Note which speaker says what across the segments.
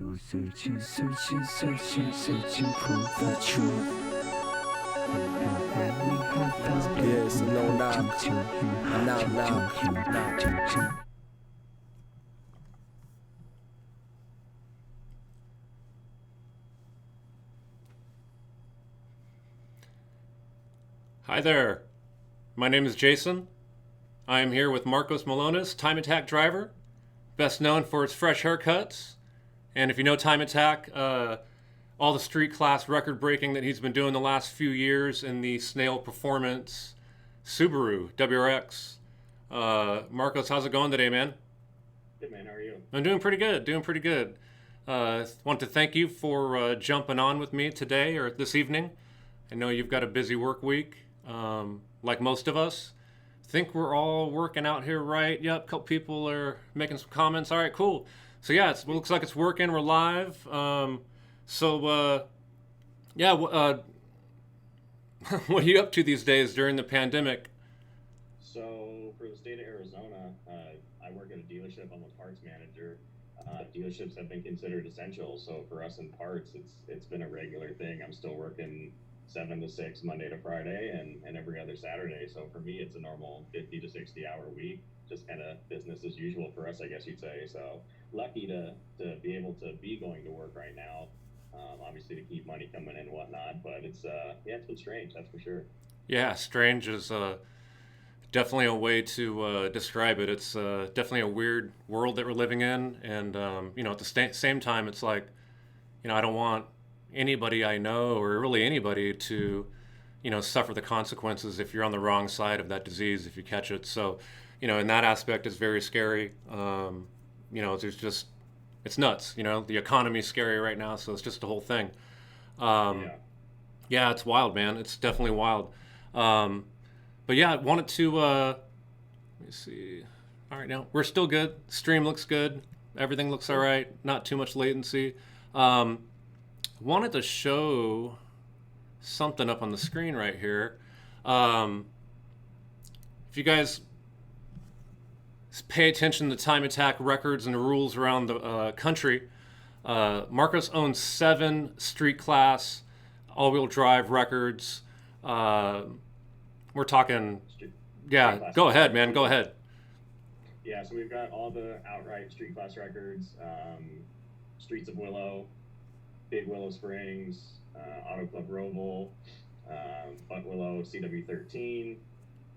Speaker 1: Searching, searching, searching, searching for the truth. And we have found it.
Speaker 2: Yeah, it's a no knock.
Speaker 1: To you,
Speaker 2: Knock.
Speaker 3: Hi there. My name is Jason. I am here with Markos Mylonas, Time Attack driver, best known for his fresh haircuts. And if you know Time Attack, all the street class record breaking that he's been doing the last few years in the Snail Performance Subaru WRX. Markos, how's it going today, man?
Speaker 4: Good, man. How are you?
Speaker 3: I'm doing pretty good. Want to thank you for jumping on with me today or this evening. I know you've got a busy work week, like most of us. Think we're all working out here, right? Yep, a couple people are making some comments. All right, cool. So yeah, it looks like it's working. We're live. What are you up to these days during the pandemic?
Speaker 4: So, for the state of Arizona, I work at a dealership. I'm a parts manager. Dealerships have been considered essential. So, for us in parts, it's been a regular thing. I'm still working 7 to 6 Monday to Friday and every other Saturday. So, for me, it's a normal 50 to 60 hour week. Just kind of business as usual for us, I guess you'd say. So, lucky to be able to be going to work right now. Obviously to keep money coming in and whatnot, but it's been strange, that's for sure.
Speaker 3: Yeah, strange is definitely a way to describe it. It's definitely a weird world that we're living in, and at the same time, it's like, I don't want anybody I know or really anybody to, suffer the consequences if you're on the wrong side of that disease if you catch it. So, in that aspect, it's very scary. There's just it's nuts. The economy's scary right now, so it's just the whole thing. Yeah, it's wild, man. It's definitely wild. But yeah, I wanted to, let me see. All right, now we're still good. Stream looks good. Everything looks all right. Not too much latency. Wanted to show something up on the screen right here. If you guys pay attention to Time Attack records and the rules around the country, Markos owns 7 street class all-wheel drive records. We're talking, yeah, go ahead, man, go ahead.
Speaker 4: Yeah, so we've got all the outright street class records, Streets of Willow, Big Willow Springs, Auto Club Roval, Buttonwillow CW13,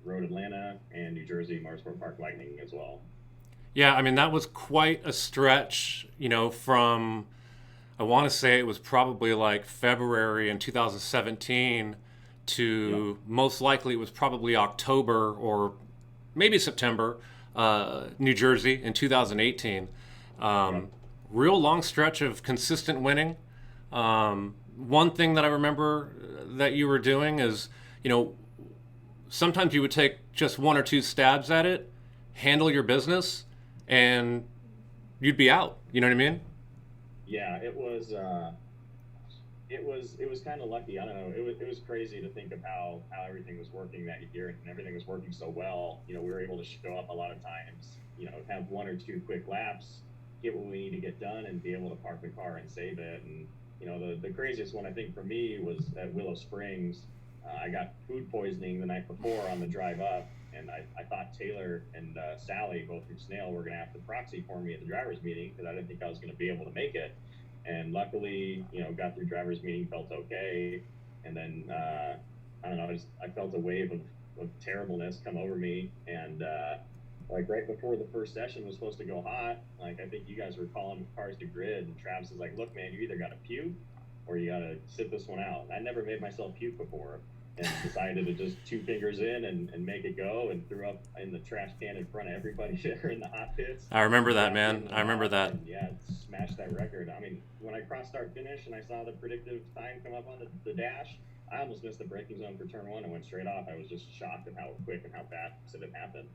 Speaker 4: Road Atlanta, and New Jersey Motorsport Park Lightning as well.
Speaker 3: Yeah, I mean, that was quite a stretch, from, I want to say it was probably like February in 2017 to most likely it was probably October or maybe September, New Jersey in 2018. Real long stretch of consistent winning. One thing that I remember that you were doing is, sometimes you would take just 1 or 2 stabs at it, handle your business, and you'd be out. You know what I mean?
Speaker 4: Yeah, it was kind of lucky. I don't know. It was crazy to think of how everything was working that year, and everything was working so well. We were able to show up a lot of times. Have 1 or 2 quick laps, get what we need to get done, and be able to park the car and save it. And the craziest one I think for me was at Willow Springs. I got food poisoning the night before on the drive up, and I thought Taylor and Sally, both from Snail, were going to have to proxy for me at the driver's meeting because I didn't think I was going to be able to make it. And luckily, got through driver's meeting, felt okay. And then, I don't know, I felt a wave of terribleness come over me. And right before the first session was supposed to go hot, I think you guys were calling cars to grid, and Travis is like, look, man, you either got to puke or you got to sit this one out. I never made myself puke before, and decided to just 2 fingers in and make it go, and threw up in the trash can in front of everybody there in the hot pits.
Speaker 3: I remember that, man. I remember that.
Speaker 4: And yeah, smashed that record. I mean, when I crossed start finish and I saw the predictive time come up on the dash, I almost missed the braking zone for turn 1 and went straight off. I was just shocked at how quick and how fast it happened.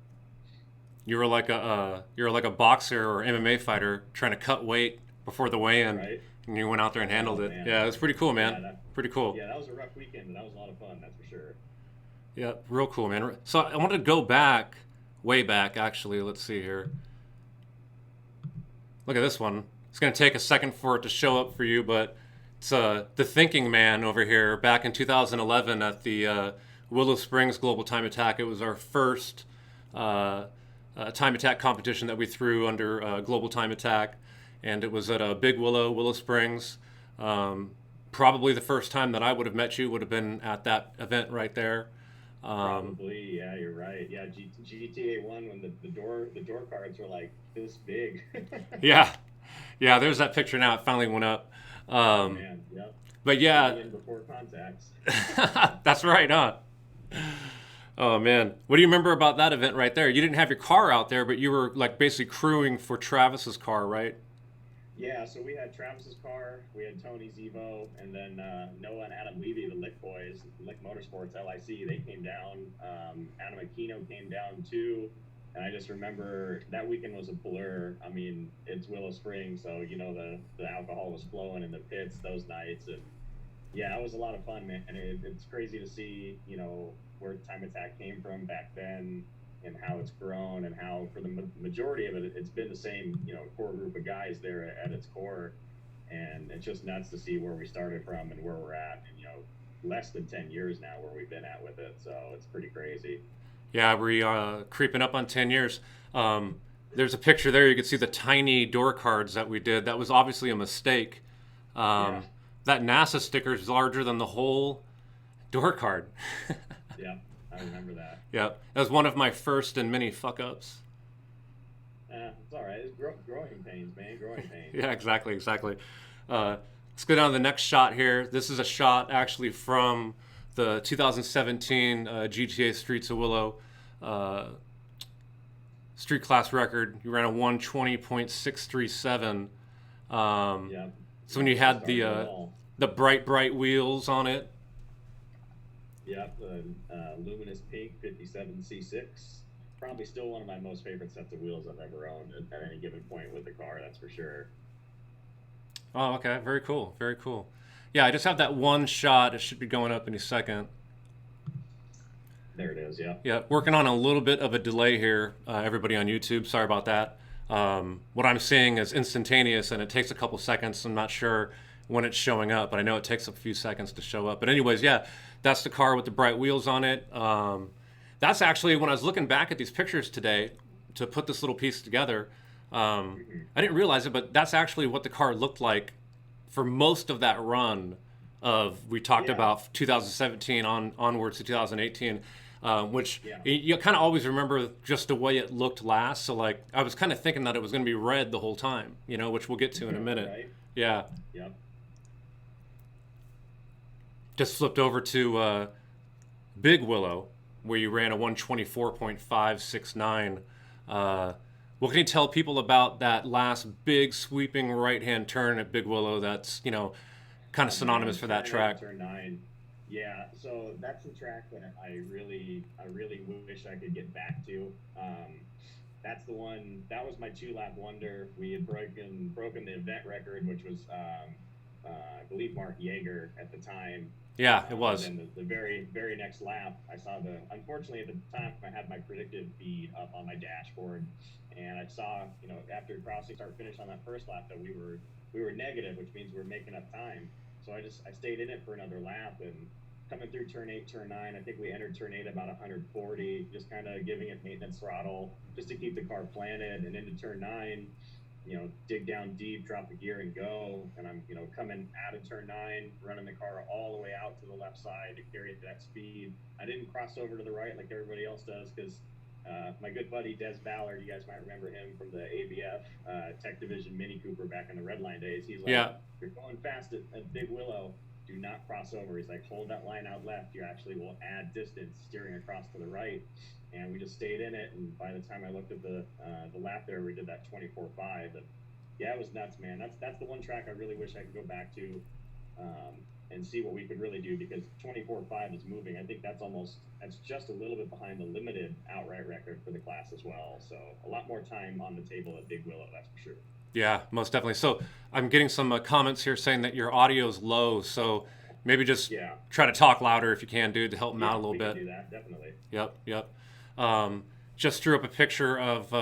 Speaker 3: You were like a boxer or MMA fighter trying to cut weight before the weigh-in, right? And you went out there and handled it. Man. Yeah, it was pretty cool, man. Yeah, pretty cool.
Speaker 4: Yeah, that was a rough weekend, but that was a lot of fun, that's for sure.
Speaker 3: Yeah, real cool, man. So I wanted to go way back, actually. Let's see here. Look at this one. it's going to take a second for it to show up for you, but it's the Thinking Man over here. Back in 2011 at the Willow Springs Global Time Attack, it was our first time attack competition that we threw under Global Time Attack, and it was at Big Willow, Willow Springs. Probably the first time that I would have met you would have been at that event right there.
Speaker 4: Probably, yeah, you're right. Yeah, GTA 1 when the door cards were like this big.
Speaker 3: Yeah, there's that picture now. It finally went up.
Speaker 4: Oh, man, yep.
Speaker 3: But yeah,
Speaker 4: before contacts.
Speaker 3: that's right, huh? Oh man, what do you remember about that event right there? You didn't have your car out there, but you were like basically crewing for Travis's car, right?
Speaker 4: Yeah, so we had Travis's car, we had Tony's Evo, and then Noah and Adam Levy, the Lick boys, Lick Motorsports, LIC, they came down. Adam Aquino came down too. And I just remember that weekend was a blur. I mean, it's Willow Springs, so the alcohol was flowing in the pits those nights, and yeah, it was a lot of fun, man. And it's crazy to see, where Time Attack came from back then, and how it's grown, and how for the majority of it, it's been the same, core group of guys there at its core, and it's just nuts to see where we started from and where we're at, and less than 10 years now where we've been at with it, so it's pretty crazy.
Speaker 3: Yeah, we're creeping up on 10 years. There's a picture there. You can see the tiny door cards that we did. That was obviously a mistake.
Speaker 4: Yeah.
Speaker 3: That NASA sticker is larger than the whole door card.
Speaker 4: Yeah, I remember that.
Speaker 3: Yeah, that was one of my first and many fuck-ups.
Speaker 4: It's all right. It's growing pains, man. Growing pains.
Speaker 3: Yeah, exactly. Let's go down to the next shot here. This is a shot actually from the 2017 GTA Streets of Willow street class record. You ran a 120.637.
Speaker 4: Yeah.
Speaker 3: So when you had the bright wheels on it.
Speaker 4: Yep, luminous pink 57C6. Probably still one of my most favorite sets of wheels I've ever owned at any given point with the car, that's for sure.
Speaker 3: Oh, okay. Very cool. Yeah, I just have that one shot. It should be going up any second.
Speaker 4: There it is, yeah.
Speaker 3: Yeah, working on a little bit of a delay here, everybody on YouTube. Sorry about that. What I'm seeing is instantaneous, and it takes a couple seconds. I'm not sure when it's showing up, but I know it takes a few seconds to show up. But anyways, yeah, that's the car with the bright wheels on it. That's actually, when I was looking back at these pictures today to put this little piece together, I didn't realize it, but that's actually what the car looked like for most of that run we talked about 2017 onwards to 2018, which you kind of always remember just the way it looked last. So like, I was kind of thinking that it was going to be red the whole time, which we'll get to in a minute.
Speaker 4: Right?
Speaker 3: Yeah.
Speaker 4: Yep.
Speaker 3: Just flipped over to Big Willow, where you ran a 124.569. What can you tell people about that last big sweeping right-hand turn at Big Willow that's, kind of synonymous for that track?
Speaker 4: Turn 9. Yeah, so that's the track that I really wish I could get back to. That's the one, that was my 2-lap wonder. We had broken the event record, which was, I believe, Mark Yeager at the time.
Speaker 3: Yeah, it was.
Speaker 4: And then the very next lap, I saw unfortunately at the time, I had my predictive feed up on my dashboard, and I saw, after crossing start finish on that first lap, that we were negative, which means we were making up time. So I stayed in it for another lap, and coming through turn 8, turn 9, I think we entered turn 8 about 140, just kind of giving it maintenance throttle just to keep the car planted, and into turn 9, dig down deep, drop the gear and go. And I'm, coming out of turn 9, running the car all the way out to the left side to carry it to that speed. I didn't cross over to the right like everybody else does, because my good buddy Des Ballard, you guys might remember him from the ABF Tech Division Mini Cooper back in the Redline days. He's like, You're going fast at Big Willow, do not cross over. He's like, hold that line out left. You actually will add distance steering across to the right. And we just stayed in it, and by the time I looked at the lap there, we did that 24.5. And yeah, it was nuts, man. That's the one track I really wish I could go back to and see what we could really do, because 24.5 is moving. I think that's just a little bit behind the limited outright record for the class as well. So a lot more time on the table at Big Willow, that's for sure. Yeah,
Speaker 3: most definitely. So I'm getting some comments here saying that your audio is low, so maybe just try to talk louder if you can, dude, to help them out a little bit.
Speaker 4: Can do that, definitely.
Speaker 3: Yep. Just drew up a picture of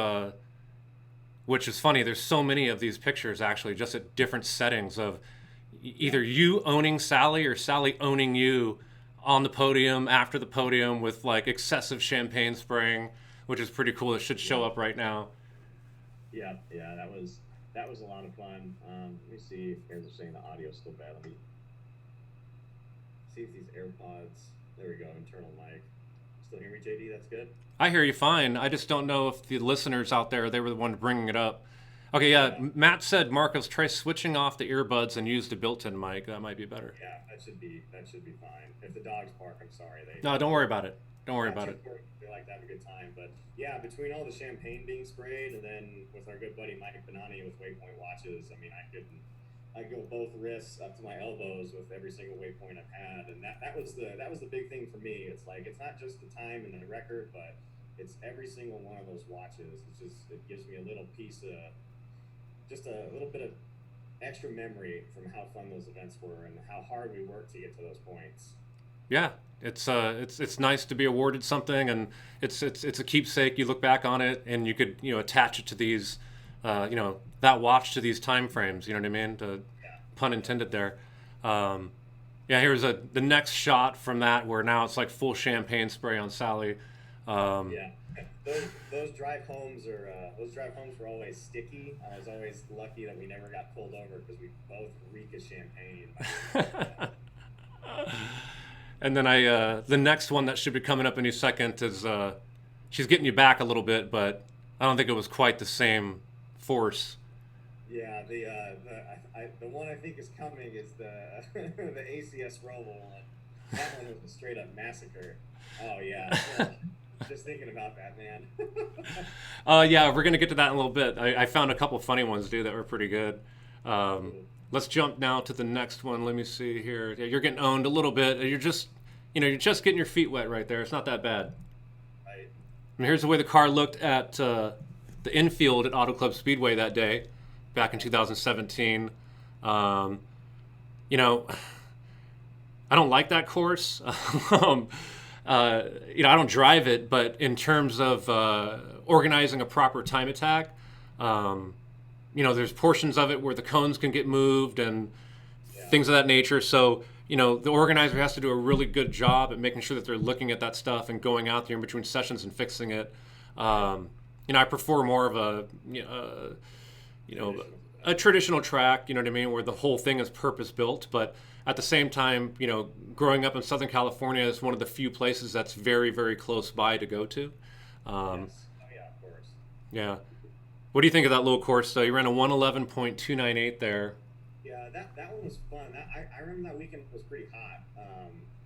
Speaker 3: which is funny. There's so many of these pictures actually, just at different settings of either you owning Sally or Sally owning you on the podium, after the podium, with like excessive champagne spraying, which is pretty cool. It should show up right now.
Speaker 4: Yeah, that was a lot of fun. Let me see if guys are saying the audio's still bad. Let me see if these AirPods. There we go, internal mic. Still hear me, JD? That's good.
Speaker 3: I hear you fine. I just don't know if the listeners out there, they were the one bringing it up. Okay, yeah. Matt said, Markos, try switching off the earbuds and use the built-in mic. That might be better.
Speaker 4: Yeah, that should be fine. If the dogs bark, I'm sorry.
Speaker 3: No, don't worry about it. Don't worry about it.
Speaker 4: They like to have a good time, but yeah, between all the champagne being sprayed and then with our good buddy Mike Benani with Waypoint watches, I mean, I go both wrists up to my elbows with every single waypoint I've had, and that was the big thing for me. It's like it's not just the time and the record, but it's every single one of those watches. It gives me a little piece of just a little bit of extra memory from how fun those events were and how hard we worked to get to those points.
Speaker 3: Yeah, it's nice to be awarded something, and it's a keepsake. You look back on it, and you could attach it to these, that watch to these time frames. You know what I mean? Pun intended there. Yeah, here's the next shot from that where now it's like full champagne spray on Sally.
Speaker 4: Yeah, those drive homes were always sticky. I was always lucky that we never got pulled over because we both reek of champagne.
Speaker 3: And then the next one that should be coming up any second is she's getting you back a little bit, but I don't think it was quite the same force.
Speaker 4: Yeah, the one I think is coming is the the ACS Roval one. That one was a straight up massacre. Oh yeah, just thinking about that, man.
Speaker 3: Yeah, we're gonna get to that in a little bit. I found a couple funny ones, dude, that were pretty good. Let's jump now to the next one. Let me see here. Yeah, you're getting owned a little bit. You're just getting your feet wet right there. It's not that bad.
Speaker 4: Right.
Speaker 3: And here's the way the car looked at the infield at Auto Club Speedway that day, back in 2017. I don't like that course. I don't drive it, but in terms of organizing a proper time attack, there's portions of it where the cones can get moved and things of that nature. So, the organizer has to do a really good job at making sure that they're looking at that stuff and going out there in between sessions and fixing it. I prefer more of a traditional track, you know what I mean, where the whole thing is purpose built. But at the same time, growing up in Southern California is one of the few places that's very, very close by to go to.
Speaker 4: Yes. Oh, yeah, of course.
Speaker 3: Yeah. What do you think of that little course, though? You ran a 111.298 there.
Speaker 4: Yeah, that one was fun. I remember that weekend was pretty hot.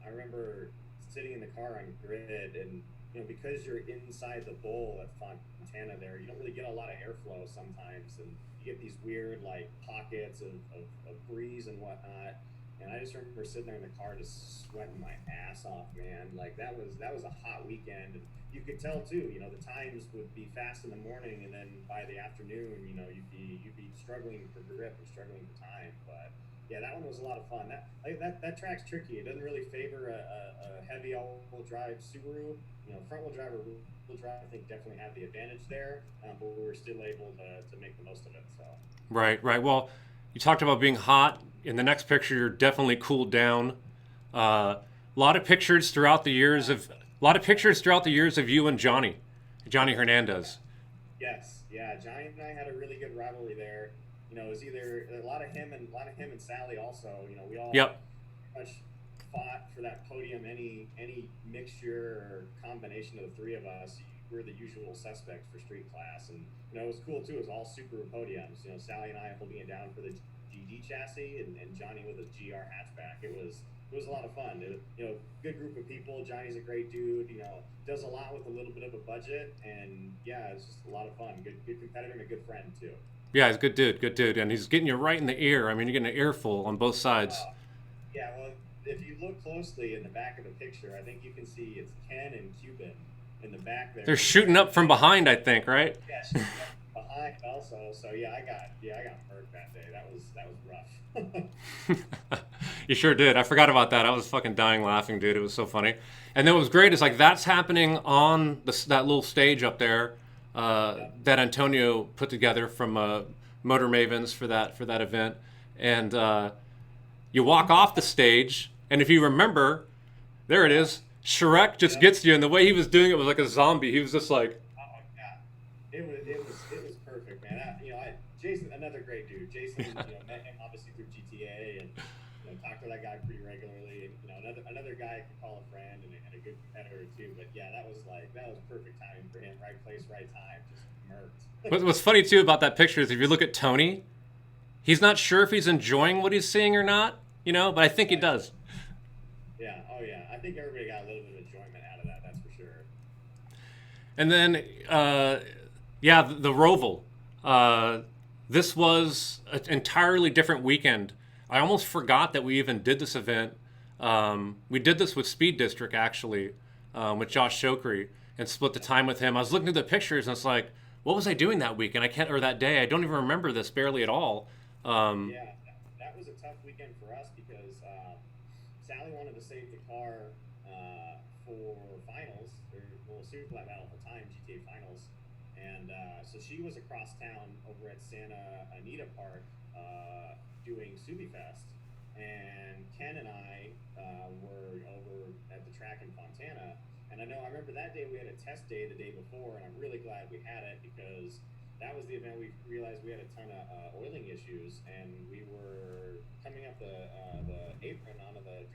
Speaker 4: I remember sitting in the car on grid, and because you're inside the bowl at Fontana there, you don't really get a lot of airflow sometimes, and you get these weird like pockets of breeze and whatnot. And I just remember sitting there in the car just sweating my ass off, man. Like that was a hot weekend. And you could tell too, the times would be fast in the morning, and then by the afternoon, you'd be struggling for grip and struggling for time. But yeah, that one was a lot of fun. That track's tricky. It doesn't really favor a heavy all-wheel drive Subaru. Front wheel drive or wheel drive, I think definitely had the advantage there, but we were still able to make the most of it. So.
Speaker 3: Right. Well, you talked about being hot. In the next picture, you're definitely cooled down. A lot of pictures throughout the years of you and Johnny Hernandez.
Speaker 4: Yes, yeah. Johnny and I had a really good rivalry there. It was either a lot of him and Sally also. We all pretty much fought for that podium. Any mixture or combination of the three of us, we're the usual suspects for street class. And it was cool too. It was all Subaru podiums. Sally and I holding it down for the GD chassis, and Johnny with a GR hatchback. It was a lot of fun. Good group of people. Johnny's a great dude. Does a lot with a little bit of a budget, and yeah, it's just a lot of fun. Good competitor and a good friend too.
Speaker 3: Yeah, he's a good dude, and he's getting you right in the ear. I mean, you're getting an earful on both sides.
Speaker 4: Yeah, well, if you look closely in the back of the picture, I think you can see it's Ken and Cuban in the back there.
Speaker 3: They're shooting up from behind, I think, right?
Speaker 4: Yeah, shooting up behind also. So yeah, I got hurt that day. That was rough.
Speaker 3: You sure did. I forgot about that. I was fucking dying laughing, dude. It was so funny. And then what was great is like that's happening on that little stage up there. that Antonio put together from Motor Mavens for that event, and you walk off the stage, and if you remember, there it is. Shrek just gets you, and the way he was doing it was like a zombie. He was just like,
Speaker 4: Oh yeah, it was perfect, man. Jason, another great dude. Jason, met him obviously through GTA, and talked to that guy pretty regularly. And another guy I could call a friend and a good competitor too. But yeah, that was perfect timing for him. Right place, right time. Just murked.
Speaker 3: What's funny too about that picture is if you look at Tony, he's not sure if he's enjoying what he's seeing or not, but I think he does.
Speaker 4: Yeah, oh yeah. I think everybody got a little bit of enjoyment out of that, that's for sure.
Speaker 3: And then, the Roval. This was an entirely different weekend. I almost forgot that we even did this event. We did this with Speed District, actually, with Josh Shokri, and split the time with him. I was looking at the pictures, and it's like, what was I doing that weekend? Or that day. I don't even remember this barely at all.
Speaker 4: Yeah, that was a tough weekend for us because Sally wanted to save the car for finals, or Super Lab Battle for Time, GTA Finals, and so she was across town over at Santa Anita Park doing SubiFest, and Ken and I were over at the track in Fontana, and I remember that day we had a test day the day before, and I'm really glad we had it because that was the event we realized we had a ton of oiling issues, and we were coming up the apron onto the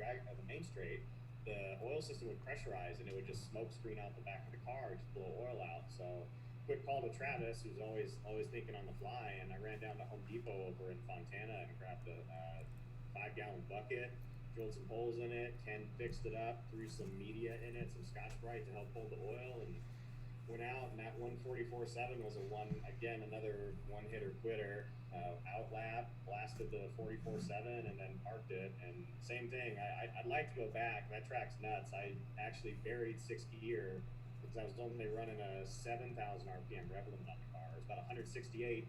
Speaker 4: main straight. The oil system would pressurize, and it would just smoke screen out the back of the car, just blow oil out. So, quick call to Travis, who's always thinking on the fly, and I ran down to Home Depot over in Fontana and grabbed a 5-gallon bucket, drilled some holes in it. Ken fixed it up, threw some media in it, some Scotch-Brite to help hold the oil, and went out, and that 144.7 was another one-hitter quitter. Out lap, blasted the 44.7, and then parked it. And same thing. I'd like to go back. That track's nuts. I actually buried 6th gear because I was only running a 7,000 RPM rev limit on the car. It was about 168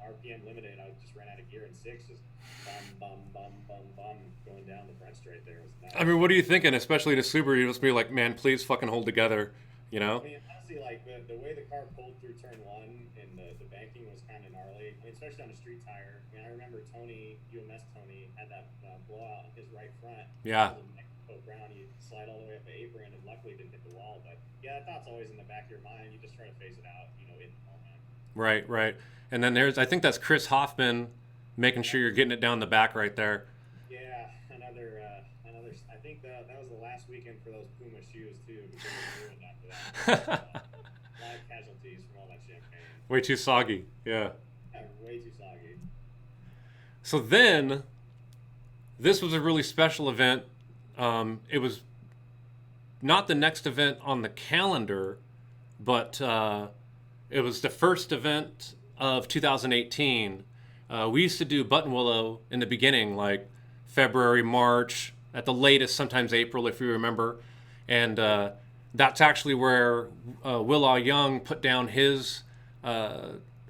Speaker 4: RPM limited. I just ran out of gear in 6, just bum, bum, bum, bum, bum, going down the front straight there. It was nuts.
Speaker 3: I mean, what are you thinking? Especially to Subaru, you must be like, man, please fucking hold together,
Speaker 4: I mean, honestly, like the way the car pulled through turn 1 and the banking was kind of gnarly. I mean, especially on a street tire. I mean, I remember UMS Tony had that blowout on his right front.
Speaker 3: Yeah.
Speaker 4: Brown, you slide all the way up the apron, and luckily didn't hit the wall. But yeah, that thought's always in the back of your mind. You just try to face it out, in the moment.
Speaker 3: Right. And then I think that's Chris Hoffman making sure you're getting it down the back right there.
Speaker 4: Yeah, another. I think that was the last weekend for those Puma shoes too, because they were ruined after that. A lot of casualties from all that champagne.
Speaker 3: Way too soggy. Yeah,
Speaker 4: way too soggy.
Speaker 3: So then, this was a really special event. It was not the next event on the calendar, but it was the first event of 2018. We used to do Buttonwillow in the beginning, like February, March, at the latest, sometimes April, if you remember. And that's actually where Will Young put down his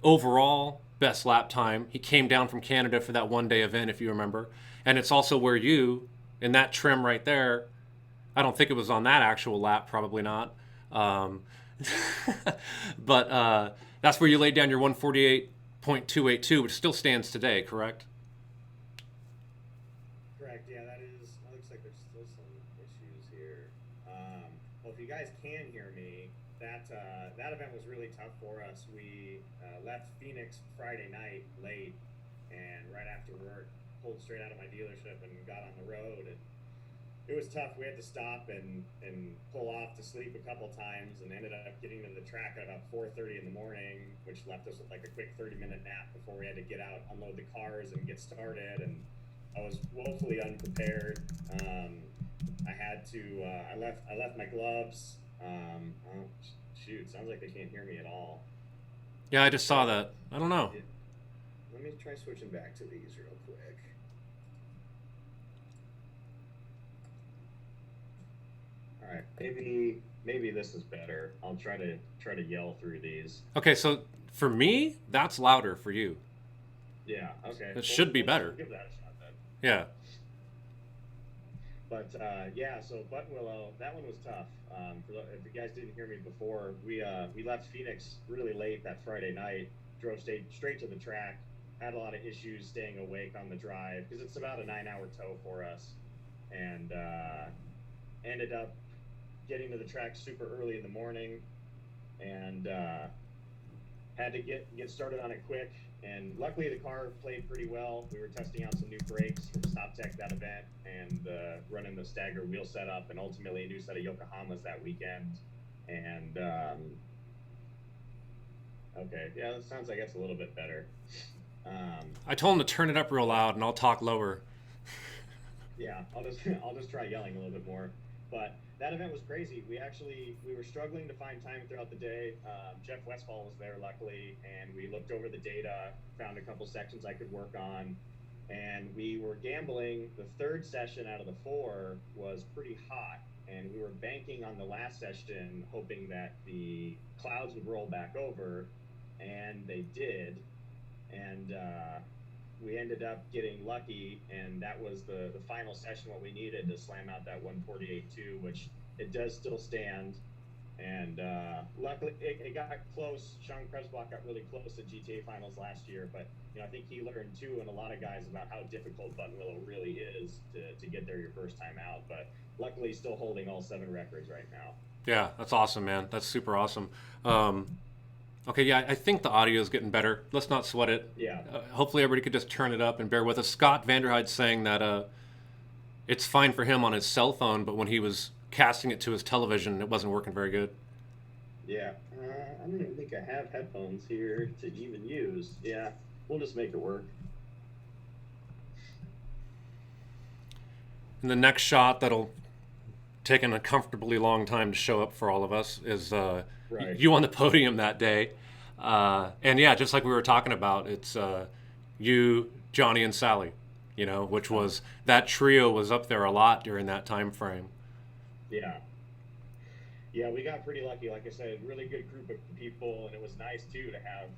Speaker 3: overall best lap time. He came down from Canada for that one-day event, if you remember. And it's also where you, in that trim right there, I don't think it was on that actual lap, probably not. But that's where you laid down your 148.282, which still stands today, correct?
Speaker 4: Correct, yeah, that looks like there's still some issues here. Well, if you guys can hear me, that event was really tough for us. We left Phoenix Friday night late, and right after work, pulled straight out of my dealership and got on the road, and it was tough. We had to stop and pull off to sleep a couple times, and ended up getting to the track at about 4:30 in the morning, which left us with like a quick 30-minute nap before we had to get out, unload the cars, and get started. And I was woefully unprepared. I had to. I left my gloves. Oh, shoot! Sounds like they can't hear me at all.
Speaker 3: Yeah, I just saw that. I don't know.
Speaker 4: Let me try switching back to these real quick. All right, maybe this is better. I'll try to yell through these.
Speaker 3: Okay, so for me, that's louder for you.
Speaker 4: Yeah. Okay.
Speaker 3: It should be better.
Speaker 4: Give that a shot then.
Speaker 3: Yeah.
Speaker 4: But yeah, so Buttonwillow, that one was tough. If you guys didn't hear me before, we left Phoenix really late that Friday night, drove straight to the track, had a lot of issues staying awake on the drive because it's about a 9-hour tow for us, and ended up getting to the track super early in the morning, and had to get started on it quick. And luckily, the car played pretty well. We were testing out some new brakes from Stop Tech that event, and running the stagger wheel setup, and ultimately a new set of Yokohamas that weekend. And okay, yeah, that sounds, I guess, a little bit better.
Speaker 3: I told him to turn it up real loud, and I'll talk lower.
Speaker 4: Yeah, I'll just try yelling a little bit more. But that event was crazy. We were struggling to find time throughout the day. Jeff Westfall was there, luckily, and we looked over the data, found a couple sections I could work on, and we were gambling. The third session out of the 4 was pretty hot, and we were banking on the last session, hoping that the clouds would roll back over, and they did. And we ended up getting lucky, and that was the final session, what we needed to slam out that 148.2, which it does still stand. And luckily, it got close. Sean Krebsbach got really close at GTA Finals last year, but I think he learned too, and a lot of guys, about how difficult Buttonwillow really is to get there your first time out. But luckily, he's still holding all 7 records right now.
Speaker 3: Yeah, that's awesome, man. That's super awesome. Okay, yeah, I think the audio is getting better. Let's not sweat it.
Speaker 4: Yeah.
Speaker 3: Hopefully everybody could just turn it up and bear with us. Scott Vanderheid's saying that it's fine for him on his cell phone, but when he was casting it to his television, it wasn't working very good.
Speaker 4: Yeah. I don't even think I have headphones here to even use. Yeah, we'll just make it work.
Speaker 3: And the next shot that'll take an uncomfortably long time to show up for all of us is
Speaker 4: Right.
Speaker 3: you on the podium that day. And yeah, just like we were talking about, it's you, Johnny, and Sally, which was, that trio was up there a lot during that time frame.
Speaker 4: Yeah. Yeah, we got pretty lucky. Like I said, really good group of people, and it was nice too to have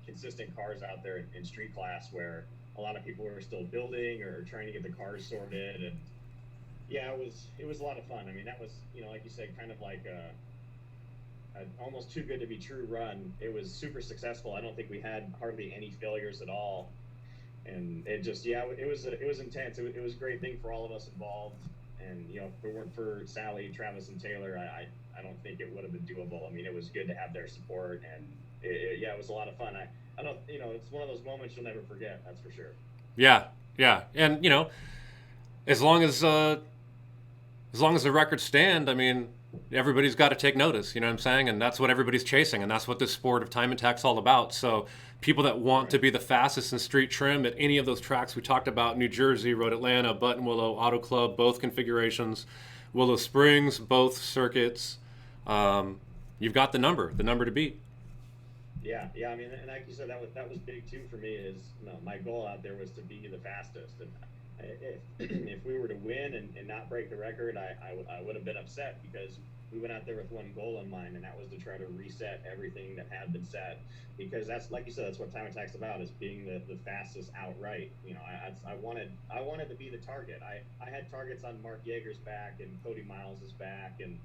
Speaker 4: consistent cars out there in street class, where a lot of people were still building or trying to get the cars sorted. And yeah, it was a lot of fun. I mean, that was, like you said, kind of like a almost too good to be true run. It was super successful. I don't think we had hardly any failures at all, and it just, yeah, it was intense. It was a great thing for all of us involved. And if it weren't for Sally, Travis, and Taylor, I don't think it would have been doable. I mean, it was good to have their support, and it was a lot of fun. I don't, it's one of those moments you'll never forget. That's for sure.
Speaker 3: Yeah, and as long as the records stand, I mean, everybody's got to take notice. You know what I'm saying? And that's what everybody's chasing, and that's what this sport of time attack's all about. So people that want to be the fastest in street trim at any of those tracks we talked about, New Jersey, Road Atlanta, Buttonwillow, Auto Club, both configurations, Willow Springs, both circuits, you've got the number to beat.
Speaker 4: Yeah. I mean, and like you said, that was big too for me. Is my goal out there was to be the fastest, and if we were to win and not break the record, I would have been upset, because we went out there with one goal in mind, and that was to try to reset everything that had been set. Because that's, like you said, that's what time attack's about, is being the fastest outright. I wanted to be the target. I had targets on Mark Yeager's back, and Cody Miles's back, and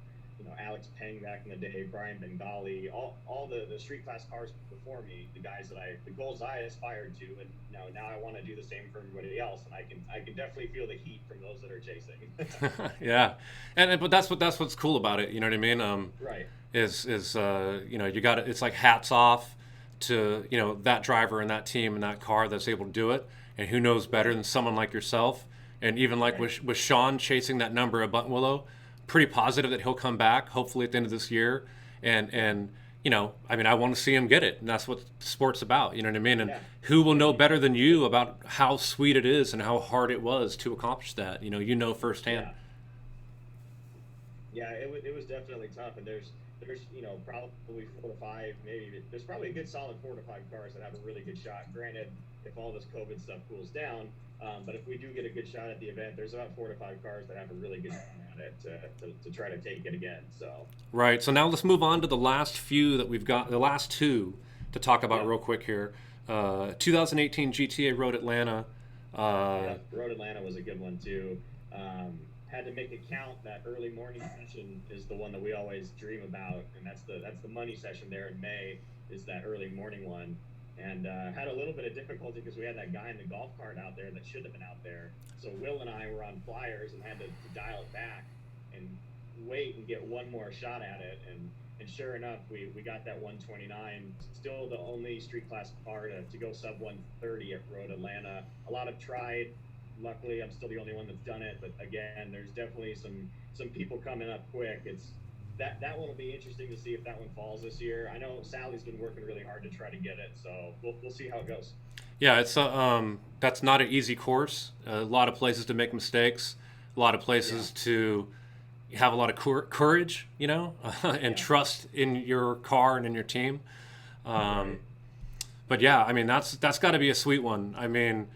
Speaker 4: Alex Peng back in the day, Brian Bengali, all the street class cars before me, the guys the goals I aspired to, and now I want to do the same for everybody else, and I can definitely feel the heat from those that are chasing.
Speaker 3: Yeah, but that's what's cool about it. You know what I mean?
Speaker 4: Right.
Speaker 3: Is you got it. It's like hats off to that driver and that team and that car that's able to do it, and who knows better than someone like yourself. And even like with Sean chasing that number at Buttonwillow, pretty positive that he'll come back hopefully at the end of this year, and I mean, I want to see him get it, and that's what sport's about. You know what I mean? And who will know better than you about how sweet it is and how hard it was to accomplish that? Firsthand.
Speaker 4: Yeah, it was definitely tough, and there's probably 4 to 5, maybe there's probably a good solid 4 to 5 cars that have a really good shot. Granted, if all this COVID stuff cools down, but if we do get a good shot at the event, there's about 4 to 5 cars that have a really good shot at it to try to take it again. So
Speaker 3: right. So now let's move on to the last few that we've got, the last 2 to talk about real quick here. 2018 GTA Road Atlanta.
Speaker 4: Road Atlanta was a good one too. had to make it count. That early morning session is the one that we always dream about, and that's the money session there in May. Is that early morning one, and had a little bit of difficulty because we had that guy in the golf cart out there that should have been out there. So Will and I were on flyers and had to dial it back and wait and get one more shot at it, and sure enough, we got that 129. Still the only street class car to go sub 130 at Road Atlanta. A lot have tried. Luckily, I'm still the only one that's done it. But again, there's definitely some people coming up quick. It's that one will be interesting to see if that one falls this year. I know Sally's been working really hard to try to get it, so we'll see how it goes.
Speaker 3: Yeah, it's that's not an easy course. A lot of places to make mistakes. A lot of places to have a lot of courage, you know, and trust in your car and in your team. But yeah, I mean that's got to be a sweet one. I mean,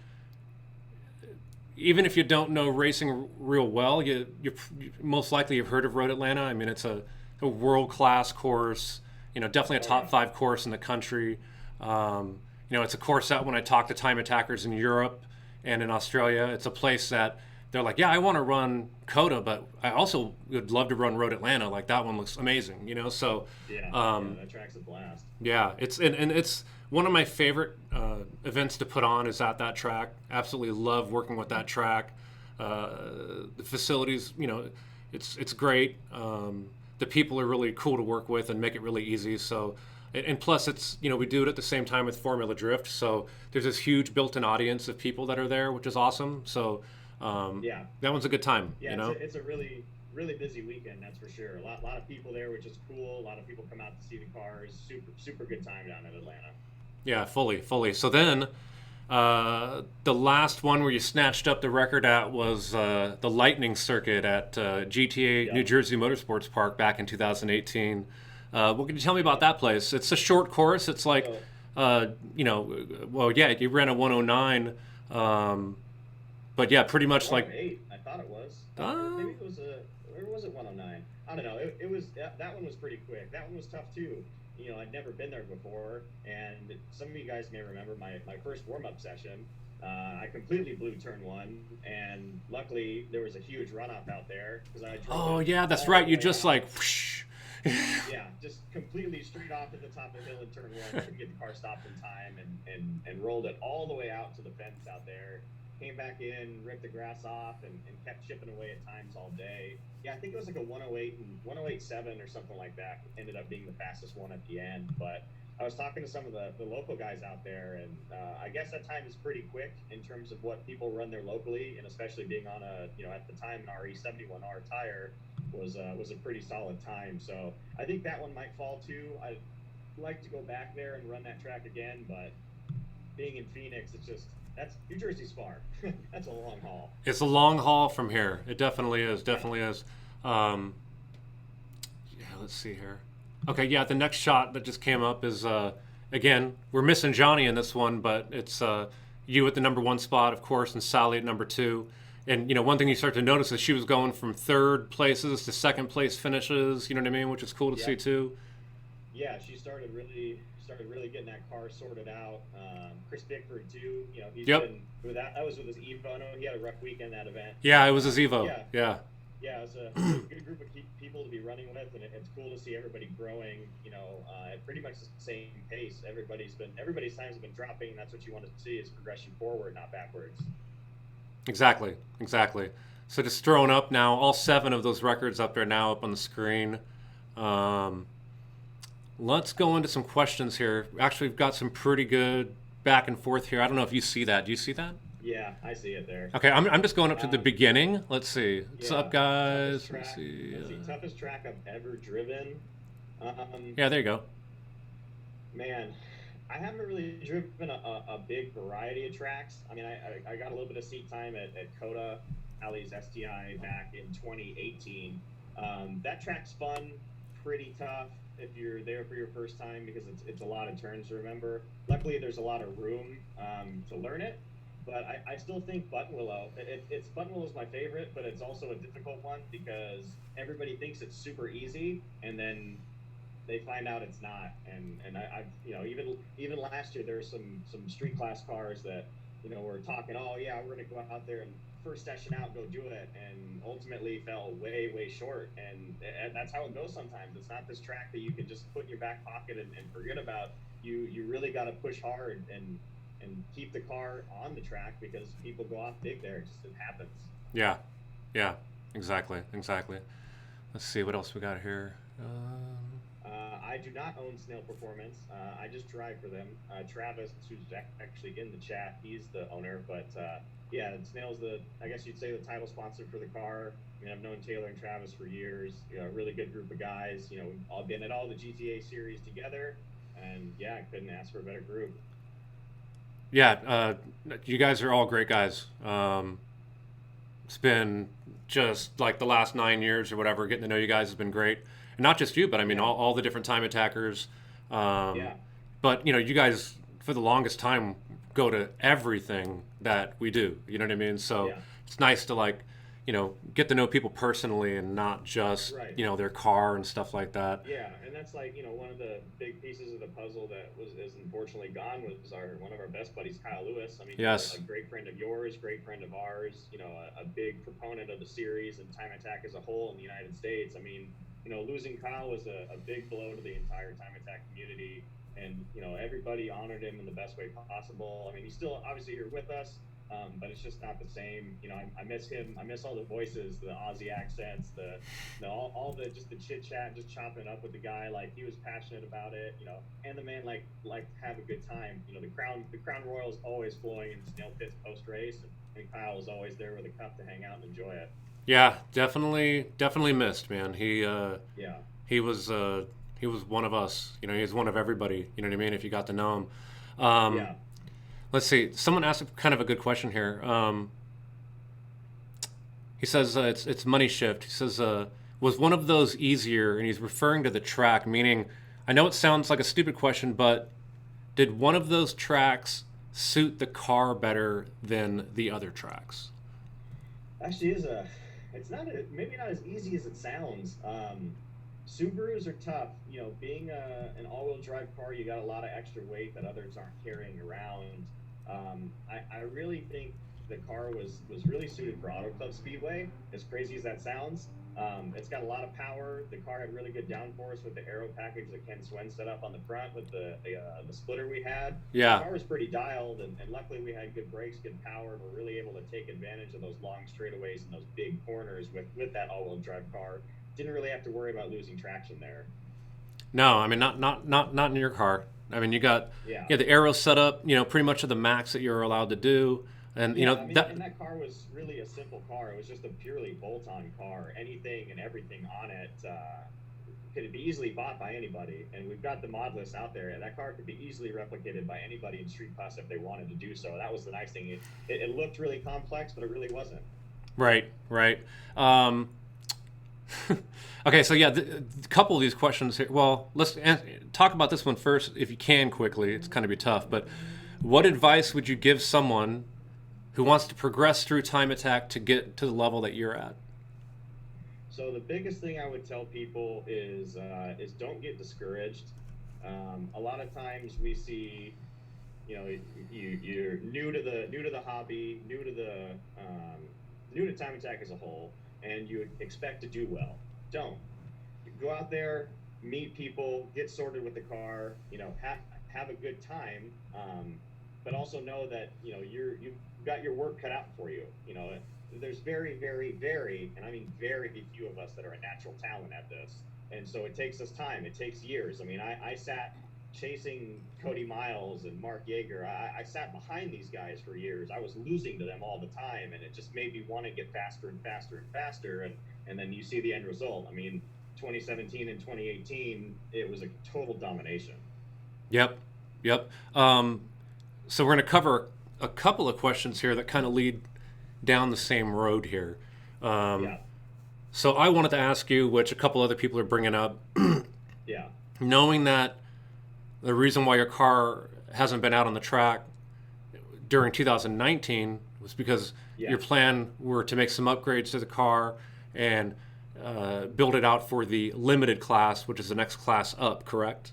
Speaker 3: even if you don't know racing real well, you most likely you've heard of Road Atlanta. I mean, it's a world-class course. You know, definitely a top 5 course in the country. You know, it's a course that when I talk to time attackers in Europe and in Australia, it's a place that they're like, yeah, I want to run COTA, but I also would love to run Road Atlanta. Like that one looks amazing, you know. So
Speaker 4: that track's a blast.
Speaker 3: Yeah, it's and it's one of my favorite events to put on is at that track. Absolutely love working with that track. The facilities, you know, it's great. The people are really cool to work with and make it really easy. So, and plus it's, you know, we do it at the same time with Formula Drift. So there's this huge built-in audience of people that are there, which is awesome. So that one's a good time.
Speaker 4: Yeah,
Speaker 3: you know,
Speaker 4: it's a really busy weekend, that's for sure. A lot of people there, which is cool. A lot of people come out to see the cars. Super good time down in Atlanta.
Speaker 3: Yeah, fully. So then, the last one where you snatched up the record at was the Lightning Circuit at GTA New Jersey Motorsports Park back in 2018. What can you tell me about that place? It's a short course. It's like, you know, well, yeah, you ran a 109, but yeah, pretty much like.
Speaker 4: 108, I thought it was. Maybe it was or was it 109? I don't know. It was that one was pretty quick. That one was tough too. You know, I'd never been there before, and some of you guys may remember my first warm-up session. I completely blew turn 1, and luckily there was a huge runoff out there because I drove.
Speaker 3: Oh yeah, that's right. You just like. Whoosh.
Speaker 4: Yeah, just completely straight off at the top of the hill in turn 1. Couldn't get the car stopped in time, and rolled it all the way out to the fence out there. Came back in, ripped the grass off, and kept chipping away at times all day. Yeah, I think it was like a 108 and 108.7 or something like that. Ended up being the fastest one at the end. But I was talking to some of the local guys out there, and I guess that time is pretty quick in terms of what people run there locally, and especially being on a, you know, at the time an RE71R tire was a pretty solid time. So I think that one might fall too. I'd like to go back there and run that track again, but being in Phoenix, it's just. That's New Jersey's far. That's a long haul.
Speaker 3: It's a long haul from here. It definitely is. Yeah, let's see here. Okay, yeah, the next shot that just came up is, again, we're missing Johnny in this one, but it's you at the number 1 spot, of course, and Sally at number 2. And, you know, one thing you start to notice is she was going from 3rd places to 2nd place finishes, you know what I mean, which is cool to see, too.
Speaker 4: Yeah, she started really getting that car sorted out. Chris Bickford too, you know, he's been with that was with his Evo. I know he had a rough weekend that event.
Speaker 3: Yeah, it was his Evo. Yeah,
Speaker 4: it was a good group of people to be running with, and it's cool to see everybody growing, you know, at pretty much the same pace. Everybody's times have been dropping, and that's what you want to see is progression forward, not backwards.
Speaker 3: Exactly. So just throwing up now, all 7 of those records up there now up on the screen. Let's go into some questions here. Actually, we've got some pretty good back and forth here. I don't know if you see that. Do you see that?
Speaker 4: Yeah, I see it there.
Speaker 3: Okay, I'm just going up to the beginning. Let's see. What's up, guys?
Speaker 4: Let's see. Toughest track I've ever driven.
Speaker 3: Yeah, there you go.
Speaker 4: Man, I haven't really driven a big variety of tracks. I mean, I got a little bit of seat time at COTA, Ali's STI back in 2018. That track's fun, pretty tough if you're there for your first time because it's a lot of turns to remember. Luckily, there's a lot of room to learn it, but I still think Buttonwillow. Buttonwillow's my favorite, but it's also a difficult one because everybody thinks it's super easy, and then they find out it's not. And I you know, even last year there were some street class cars that, you know, were talking, oh yeah, we're gonna go out there and first session out, go do it, and ultimately fell way short. And that's how it goes sometimes. It's not this track that you can just put in your back pocket and forget about. You really got to push hard and keep the car on the track, because people go off big there. It happens.
Speaker 3: Yeah, yeah, exactly. Let's see what else we got here.
Speaker 4: I do not own Snail Performance. I just drive for them. Travis, who's actually in the chat, he's the owner. But yeah, Snail's I guess you'd say, the title sponsor for the car. I mean, I've known Taylor and Travis for years. You know, a really good group of guys. You know, we've all been at all the GTA series together, and yeah, I couldn't ask for a better group.
Speaker 3: Yeah, you guys are all great guys. It's been just like the last 9 years or whatever. Getting to know you guys has been great. And not just you, but I mean, all the different time attackers.
Speaker 4: Yeah.
Speaker 3: But, you know, you guys, for the longest time, go to everything that we do. You know what I mean? So
Speaker 4: Yeah.
Speaker 3: it's nice to, like, you know, get to know people personally and not just,
Speaker 4: Right.
Speaker 3: you know, their car and stuff like that.
Speaker 4: Yeah, and that's like, you know, one of the big pieces of the puzzle that is unfortunately gone was one of our best buddies, Kyle Lewis. I mean,
Speaker 3: Yes.
Speaker 4: a great friend of yours, great friend of ours. You know, a big proponent of the series and time attack as a whole in the United States. I mean, you know, losing Kyle was a big blow to the entire time attack community, and you know, everybody honored him in the best way possible. I mean, he's still obviously here with us. But it's just not the same. You know, I miss him. I miss all the voices, the Aussie accents, all the just the chit chat, just chopping up with the guy. Like, he was passionate about it, you know, and the man like to have a good time. You know, the crown royal is always flowing in Snail Pits post race, and Kyle was always there with a cup to hang out and enjoy it.
Speaker 3: Yeah, definitely missed, man. He was one of us. You know, he was one of everybody. You know what I mean? If you got to know him.
Speaker 4: Yeah.
Speaker 3: Let's see. Someone asked kind of a good question here. He says it's money shift. He says was one of those easier, and he's referring to the track. Meaning, I know it sounds like a stupid question, but did one of those tracks suit the car better than the other tracks?
Speaker 4: Actually, it's maybe not as easy as it sounds. Subarus are tough. You know, being an all-wheel drive car, you got a lot of extra weight that others aren't carrying around. I really think the car was really suited for Auto Club Speedway, as crazy as that sounds. It's got a lot of power. The car had really good downforce with the aero package that Ken Swen set up on the front with the splitter we had.
Speaker 3: Yeah.
Speaker 4: The car was pretty dialed, and luckily we had good brakes, good power, and we're really able to take advantage of those long straightaways and those big corners with that all-wheel drive car. Didn't really have to worry about losing traction there.
Speaker 3: No, I mean not in your car. I mean, you got
Speaker 4: Yeah.
Speaker 3: the aero set up, you know, pretty much to the max that you're allowed to do, and you know
Speaker 4: I mean,
Speaker 3: that.
Speaker 4: and that car was really a simple car. It was just a purely bolt-on car. Anything and everything on it could be easily bought by anybody, and we've got the mod list out there. That car could be easily replicated by anybody in Street Class if they wanted to do so. That was the nice thing. It looked really complex, but it really wasn't.
Speaker 3: Right. Okay, so yeah, a couple of these questions here. Well, let's talk about this one first, if you can, quickly. It's kind of be tough, but what advice would you give someone who wants to progress through time attack to get to the level that you're at?
Speaker 4: So the biggest thing I would tell people is don't get discouraged. A lot of times we see, you know, you're new to the hobby, new to time attack as a whole, and you expect to do well. Don't. Go out there, meet people, get sorted with the car, you know, have a good time, but also know that, you know, you've got your work cut out for you. You know, there's very, and I mean very few of us that are a natural talent at this, and so it takes us time. It takes years. I mean, I sat chasing Cody Miles and Mark Yeager. I sat behind these guys for years. I was losing to them all the time, and it just made me want to get faster and faster, and then you see the end result. I mean, 2017 and 2018, it was a total domination.
Speaker 3: Yep. So we're going to cover a couple of questions here that kind of lead down the same road here. So I wanted to ask you, which a couple other people are bringing up,
Speaker 4: Yeah.
Speaker 3: knowing that the reason why your car hasn't been out on the track during 2019 was because your plan were to make some upgrades to the car and build it out for the limited class, which is the next class up, correct?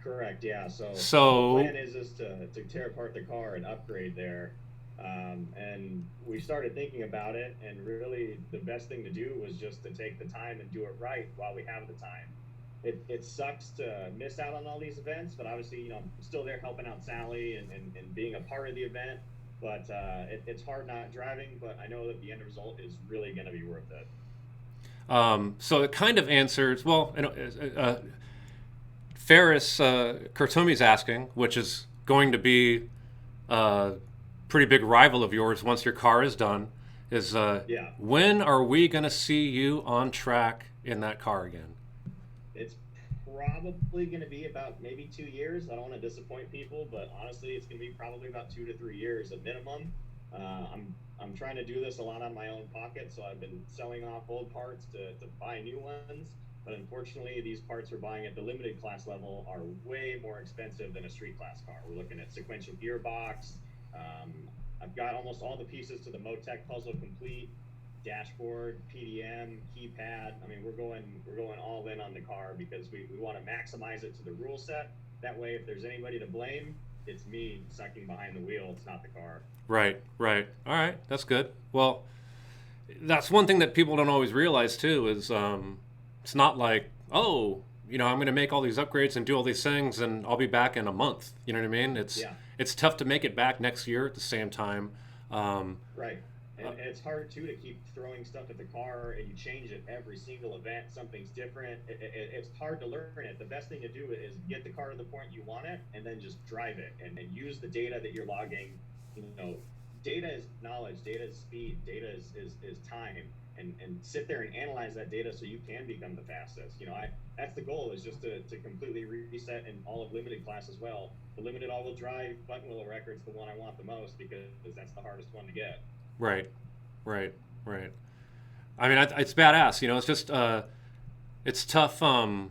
Speaker 4: Correct, yeah. So
Speaker 3: So
Speaker 4: the plan is to tear apart the car and upgrade there. And we started thinking about it, and really the best thing to do was just to take the time and do it right while we have the time. It sucks to miss out on all these events, but obviously, I'm still there helping out Sally and being a part of the event. But it's hard not driving, but I know that the end result is really going to be worth it.
Speaker 3: So it kind of answers, well, Ferris Kurtumi's asking, which is going to be a pretty big rival of yours once your car is done, is
Speaker 4: Yeah.
Speaker 3: when are we going to see you on track in that car again?
Speaker 4: It's probably going to be about maybe 2 years. I don't want to disappoint people, but honestly, it's going to be probably about 2 to 3 years at minimum. I'm trying to do this a lot on my own pocket, so I've been selling off old parts to buy new ones. But unfortunately, these parts we're buying at the limited class level are way more expensive than a street class car. We're looking at sequential gearbox. Um, I've got almost all the pieces to the Motec puzzle complete. Dashboard, PDM, keypad. I mean, we're going all in on the car because we want to maximize it to the rule set. That way, if there's anybody to blame, it's me sucking behind the wheel. It's not the car.
Speaker 3: Right, right. All right, that's good. Well, that's one thing that people don't always realize too is it's not like, oh, I'm going to make all these upgrades and do all these things and I'll be back in a month. You know what I mean?
Speaker 4: Yeah.
Speaker 3: It's tough to make it back next year at the same time.
Speaker 4: Right. And it's hard too to keep throwing stuff at the car and you change it every single event. Something's different. It's hard to learn it. The best thing to do is get the car to the point you want it and then just drive it and use the data that you're logging. Data is knowledge, data is speed, data is time. And sit there and analyze that data so you can become the fastest. That's the goal, is just to completely reset in all of limited class as well. The limited all-wheel drive Buttonwillow record's the one I want the most because that's the hardest one to get.
Speaker 3: Right, right, right. I mean, it's badass. It's just it's tough for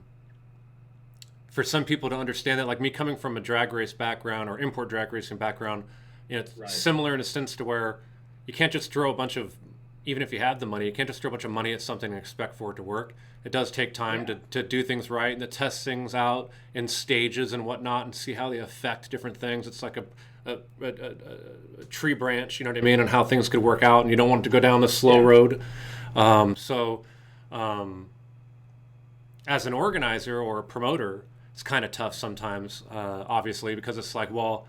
Speaker 3: some people to understand that. Like me coming from a drag race background or import drag racing background, it's
Speaker 4: Right.
Speaker 3: similar in a sense to where you can't just throw a bunch of, even if you have the money, you can't just throw a bunch of money at something and expect for it to work. It does take time
Speaker 4: Yeah.
Speaker 3: to do things right and to test things out in stages and whatnot and see how they affect different things. It's like a tree branch, you know what I mean, and how things could work out, and you don't want it to go down the slow road. As an organizer or a promoter, it's kind of tough sometimes, obviously, because it's like, well,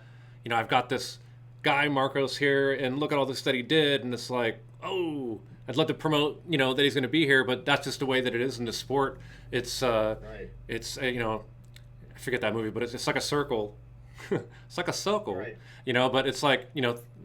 Speaker 3: I've got this guy Markos here, and look at all this that he did, and it's like, oh, I'd love to promote, that he's going to be here, but that's just the way that it is in the sport. It's
Speaker 4: Right.
Speaker 3: it's I forget that movie, but it's like a circle. It's like a circle,
Speaker 4: Right.
Speaker 3: But it's like,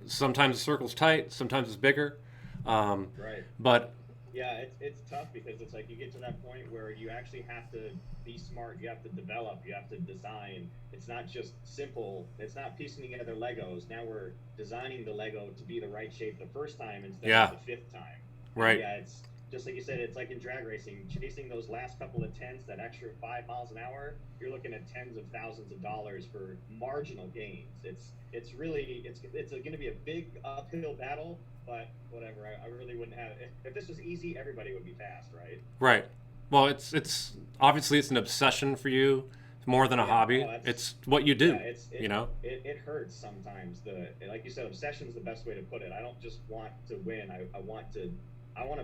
Speaker 3: sometimes the circle's tight, sometimes it's bigger.
Speaker 4: Right.
Speaker 3: But
Speaker 4: Yeah, it's tough because it's like you get to that point where you actually have to be smart. You have to develop. You have to design. It's not just simple. It's not piecing together Legos. Now we're designing the Lego to be the right shape the first time instead
Speaker 3: Yeah.
Speaker 4: of the fifth time.
Speaker 3: Right.
Speaker 4: And yeah, it's just like you said. It's like in drag racing, chasing those last couple of tenths, that extra 5 miles an hour. You're looking at tens of thousands of dollars for marginal gains. It's really it's going to be a big uphill battle. But whatever, I really wouldn't have it. If this was easy, everybody would be fast, right?
Speaker 3: right. Well, it's obviously it's an obsession for you. It's more than a hobby.
Speaker 4: Oh,
Speaker 3: It's what you do.
Speaker 4: Yeah, it hurts sometimes. Like you said, obsession's the best way to put it. I don't just want to win. I want to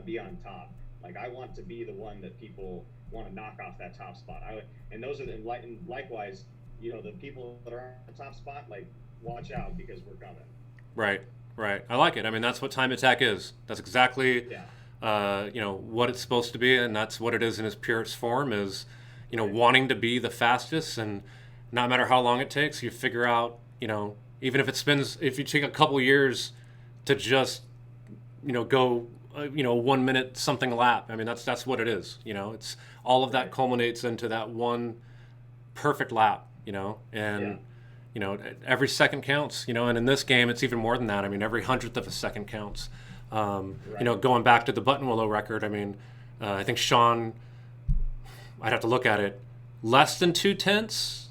Speaker 4: be on top. Like I want to be the one that people want to knock off that top spot. And those are and likewise, the people that are on the top spot, like watch out because we're coming.
Speaker 3: Right. Right. I like it. I mean, that's what time attack is. That's exactly,
Speaker 4: Yeah.
Speaker 3: what it's supposed to be, and that's what it is in its purest form. Is, wanting to be the fastest, and no matter how long it takes, you figure out, even if you take a couple years to just, go, 1 minute something lap. I mean, that's what it is. It's all of that
Speaker 4: Right.
Speaker 3: culminates into that one perfect lap. And.
Speaker 4: Yeah.
Speaker 3: Every second counts, and in this game, it's even more than that. I mean, every hundredth of a second counts.
Speaker 4: Right.
Speaker 3: Going back to the Buttonwillow record, I mean, I think Sean, I'd have to look at it, less than 2/10.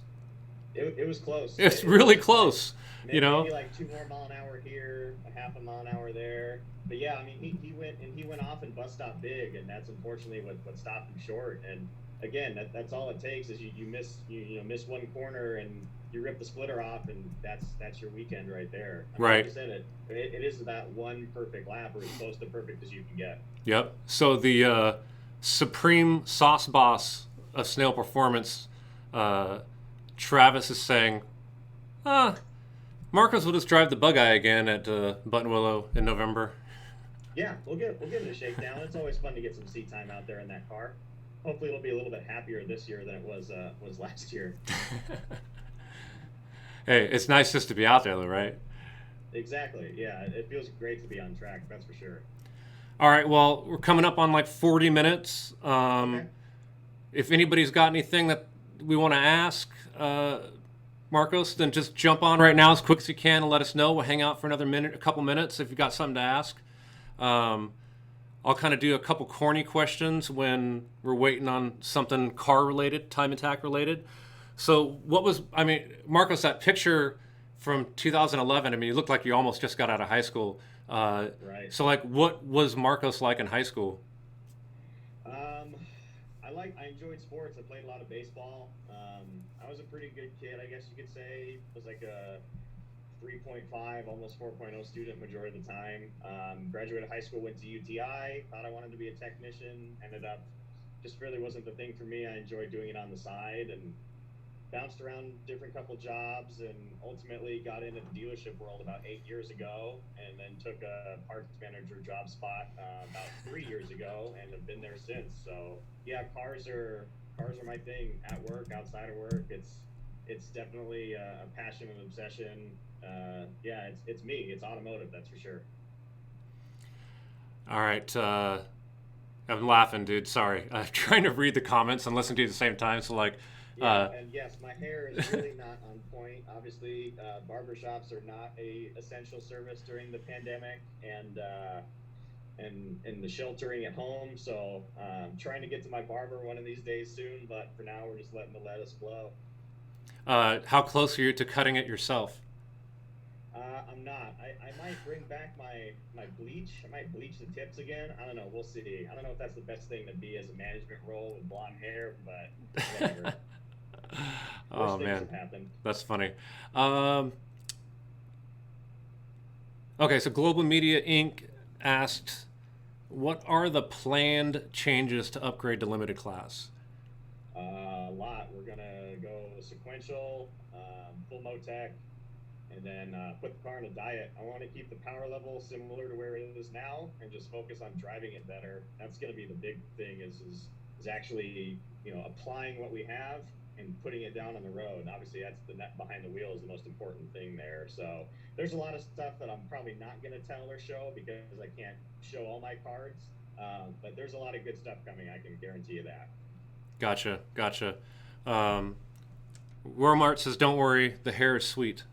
Speaker 4: It was close.
Speaker 3: It's really close,
Speaker 4: Maybe like 2 more mile an hour here, a half a mile an hour there. But yeah, I mean, he went off and bust stop big, and that's unfortunately what stopped him short. And again, that's all it takes is you miss you know miss one corner and you rip the splitter off, and that's your weekend right there. I mean, like
Speaker 3: Right.
Speaker 4: you said, it is that one perfect lap, or as close to perfect as you can get.
Speaker 3: Yep. So the supreme sauce boss of snail performance, uh, Travis is saying, ah, Marcos will just drive the bug eye again at Buttonwillow in November.
Speaker 4: Yeah, we'll give it a shakedown. It's always fun to get some seat time out there in that car. Hopefully, it'll be a little bit happier this year than it was last year.
Speaker 3: Hey, it's nice just to be out there, though, right?
Speaker 4: Exactly. Yeah, it feels great to be on track. That's for sure.
Speaker 3: All right. Well, we're coming up on like 40 minutes.
Speaker 4: Okay.
Speaker 3: If anybody's got anything that we want to ask, Marcos, then just jump on right now as quick as you can and let us know. We'll hang out for another minute, a couple minutes if you've got something to ask. Um, I'll kind of do a couple corny questions when we're waiting on something car related, time attack related. So, I mean, Marcos, that picture from 2011, I mean, you looked like you almost just got out of high school.
Speaker 4: Right.
Speaker 3: So, like, what was Marcos like in high school?
Speaker 4: Um, I enjoyed sports. I played a lot of baseball. I was a pretty good kid, I guess you could say. Was like a 3.5, almost 4.0 student majority of the time. Graduated high school, went to UTI. Thought I wanted to be a technician. Ended up just really wasn't the thing for me. I enjoyed doing it on the side and bounced around different couple jobs and ultimately got into the dealership world about 8 years ago, and then took a parts manager job spot about 3 years ago and have been there since. So yeah, cars are my thing at work, outside of work. It's definitely a passion and obsession. Yeah, it's me. It's automotive, that's for sure.
Speaker 3: All right. I'm laughing, dude. Sorry. I'm trying to read the comments and listen to you at the same time. So, like,
Speaker 4: Yeah, and yes, my hair is really not on point. Obviously, barbershops are not a essential service during the pandemic, and the sheltering at home. So, trying to get to my barber one of these days soon. But for now, we're just letting the lettuce blow.
Speaker 3: how close are you to cutting it yourself?
Speaker 4: I'm not. I might bring back my bleach. I might bleach the tips again. I don't know. We'll see. I don't know if that's the best thing to be as a management role with blonde hair, but whatever.
Speaker 3: Oh,
Speaker 4: Worst things
Speaker 3: man.
Speaker 4: have happened.
Speaker 3: That's funny. Um, okay, so Global Media Inc. asked, what are the planned changes to upgrade to limited class?
Speaker 4: A lot. We're gonna go sequential, full Motec, and then put the car on a diet. I want to keep the power level similar to where it is now, and just focus on driving it better. That's gonna be the big thing. Is actually applying what we have and putting it down on the road. Obviously, that's the net behind the wheel is the most important thing there. So there's a lot of stuff that I'm probably not gonna tell or show because I can't show all my cards. But there's a lot of good stuff coming. I can guarantee you that.
Speaker 3: Gotcha, gotcha. Um, Wormart says, don't worry, the hair is sweet.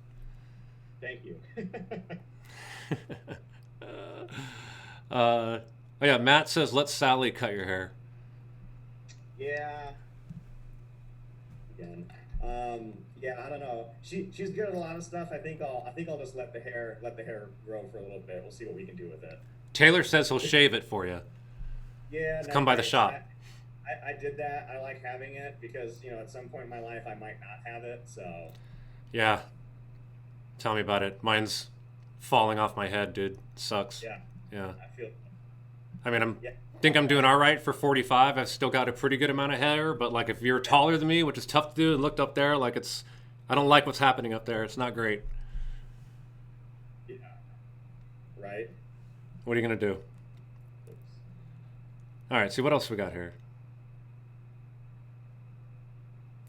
Speaker 4: Thank you.
Speaker 3: Oh, yeah, Matt says, let Sally cut your hair.
Speaker 4: Yeah. Again. Yeah, I don't know. She's good at a lot of stuff. I think I'll just let the hair grow for a little bit. We'll see what we can do with it.
Speaker 3: Taylor says he'll shave it for you.
Speaker 4: Yeah, no,
Speaker 3: Come by the
Speaker 4: thanks.
Speaker 3: shop.
Speaker 4: I did that. I like having it because at some point in my life I might not have it. So
Speaker 3: Yeah, tell me about it. Mine's falling off my head, dude. Sucks.
Speaker 4: yeah,
Speaker 3: Yeah.
Speaker 4: I feel
Speaker 3: I mean,
Speaker 4: yeah.
Speaker 3: think I'm doing all right for 45. I've still got a pretty good amount of hair, but like if you're taller than me, which is tough to do, and looked up there, like I don't like what's happening up there. It's not great.
Speaker 4: Yeah. Right.
Speaker 3: What are you gonna do? All right. See what else we got here.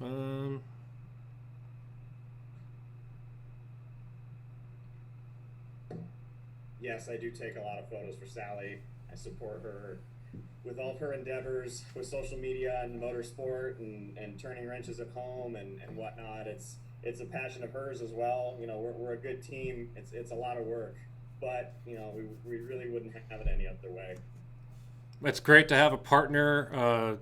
Speaker 3: Um.
Speaker 4: Yes, I do take a lot of photos for Sally. I support her with all of her endeavors with social media and motorsport and turning wrenches at home and whatnot. It's a passion of hers as well. We're a good team. It's a lot of work, but we really wouldn't have it any other way.
Speaker 3: It's great to have a partner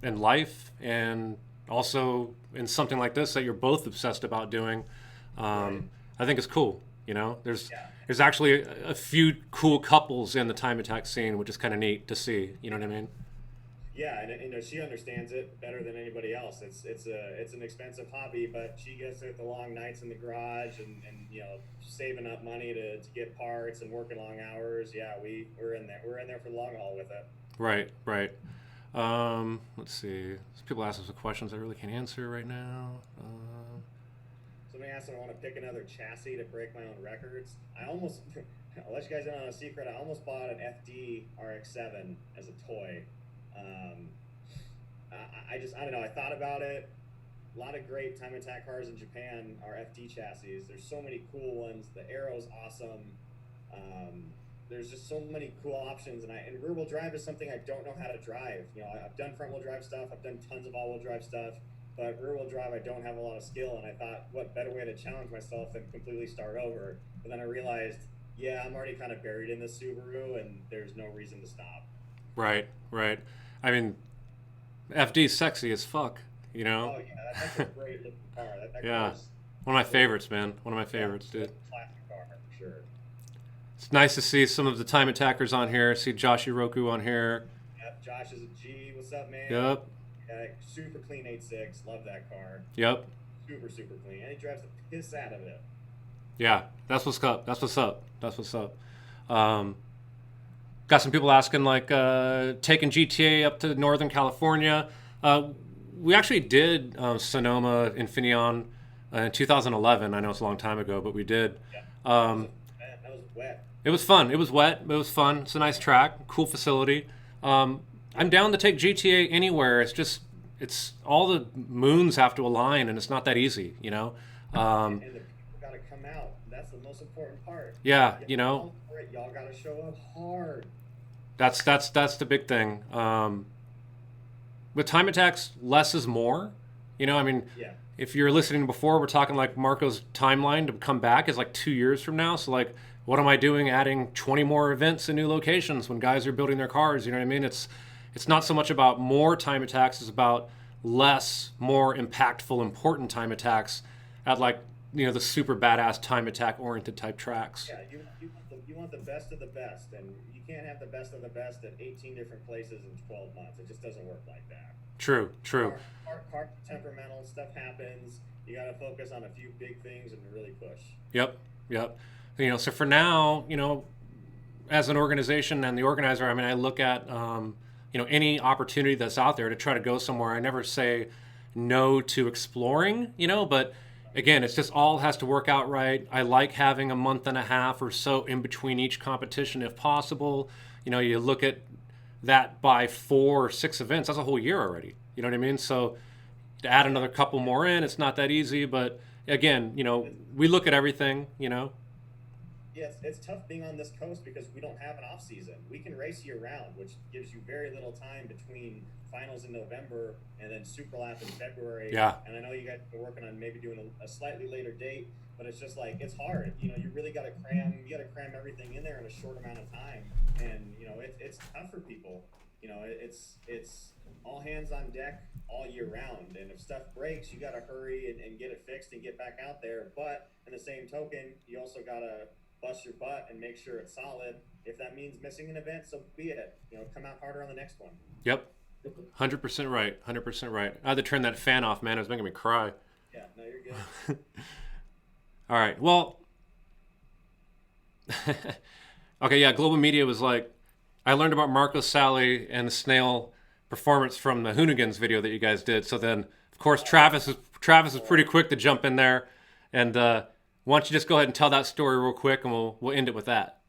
Speaker 3: in life and also in something like this that you're both obsessed about doing.
Speaker 4: Right.
Speaker 3: I think it's cool. There's
Speaker 4: Yeah.
Speaker 3: there's actually a few cool couples in the time attack scene, which is kind of neat to see. You know what I mean?
Speaker 4: Yeah, and you know she understands it better than anybody else. It's an expensive hobby, but she gets it the long nights in the garage and you know saving up money to get parts and working long hours. Yeah, we're in there. We're in there for the long haul with it.
Speaker 3: Right, right. Let's see. People ask us some questions I really can't answer right now.
Speaker 4: Somebody asked if I want to pick another chassis to break my own records. I almost, I'll let you guys in on a secret. I almost bought an FD RX-7 as a toy. Um, I don't know. I thought about it. A lot of great time attack cars in Japan are FD chassis. There's so many cool ones. The Aero's awesome. Um, there's just so many cool options, and rear wheel drive is something I don't know how to drive. You know, I've done front wheel drive stuff. I've done tons of all wheel drive stuff, but rear wheel drive I don't have a lot of skill. And I thought, what better way to challenge myself than completely start over? But then I realized, yeah, I'm already kind of buried in the Subaru, and there's no reason to stop.
Speaker 3: Right, right. I mean, FD's sexy as fuck, you know?
Speaker 4: Oh yeah, that's a great looking car. That
Speaker 3: Yeah.
Speaker 4: car's
Speaker 3: One of my favorites, man. One of my
Speaker 4: yeah,
Speaker 3: favorites, dude.
Speaker 4: classic car for sure.
Speaker 3: It's nice to see some of the time attackers on here. See Josh Roku on here.
Speaker 4: Yep, Josh is a G. What's up, man?
Speaker 3: Yep,
Speaker 4: Yeah, super clean 8.6. Love that car.
Speaker 3: yep.
Speaker 4: Super clean. And he drives the piss out of it.
Speaker 3: Yeah, that's what's up. That's what's up. That's what's up. Um, got some people asking, like, taking GTA up to Northern California. We actually did Sonoma Infineon in 2011. I know it's a long time ago, but we did.
Speaker 4: Yeah.
Speaker 3: Um,
Speaker 4: Man, that was wet.
Speaker 3: It was fun. It was wet. It was fun. It's a nice track, cool facility. I'm down to take GTA anywhere. It's just, it's all the moons have to align, and it's not that easy, you know.
Speaker 4: And the people got to come out. That's the most important part.
Speaker 3: Yeah,
Speaker 4: Get
Speaker 3: you know,
Speaker 4: down for it. Y'all got to show up hard.
Speaker 3: that's the big thing. With time attacks, less is more. You know, I mean,
Speaker 4: Yeah.
Speaker 3: if you're listening before, we're talking like Marco's timeline to come back is like 2 years from now. So like, what am I doing adding 20 more events in new locations when guys are building their cars? You know what I mean? It's not so much about more time attacks, it's about less, more impactful, important time attacks at like, you know, the super badass time attack oriented type tracks.
Speaker 4: Yeah, you want the best of the best, and you can't have the best of the best at 18 different places in 12 months. It just doesn't work like that.
Speaker 3: True, true.
Speaker 4: Car temperamental stuff happens. You got to focus on a few big things and really push.
Speaker 3: Yep, yep. You know, so for now, you know, as an organization and the organizer, I mean, I look at, you know, any opportunity that's out there to try to go somewhere. I never say no to exploring, you know, but again, it's just all has to work out right. I like having a month and a half or so in between each competition if possible. You know, you look at that by 4 or 6 events, that's a whole year already. You know what I mean? So to add another couple more in, it's not that easy. But again, you know, we look at everything, you know.
Speaker 4: Yeah, it's tough being on this coast because we don't have an off season. We can race year round, which gives you very little time between finals in November and then Super Lap in February.
Speaker 3: Yeah.
Speaker 4: And I know you guys are working on maybe doing a slightly later date, but it's just like it's hard. You know, you really got to cram. You got to cram everything in there in a short amount of time, and you know it's tough for people. You know, it's all hands on deck all year round, and if stuff breaks, you got to hurry and get it fixed and get back out there. But in the same token, you also got to bust your butt and make sure it's solid. If that means missing an event, so be it. You know, come out harder on the next one.
Speaker 3: Yep. 100% right. 100% right. I had to turn that fan off, man. It was making me cry.
Speaker 4: Yeah, no, you're good.
Speaker 3: All right. Well, okay, yeah, Global Media was like, I learned about Marcos Sally and the snail performance from the Hoonigans video that you guys did. So then, of course, Travis was pretty quick to jump in there. And why don't you just go ahead and tell that story real quick, and we'll end it with that.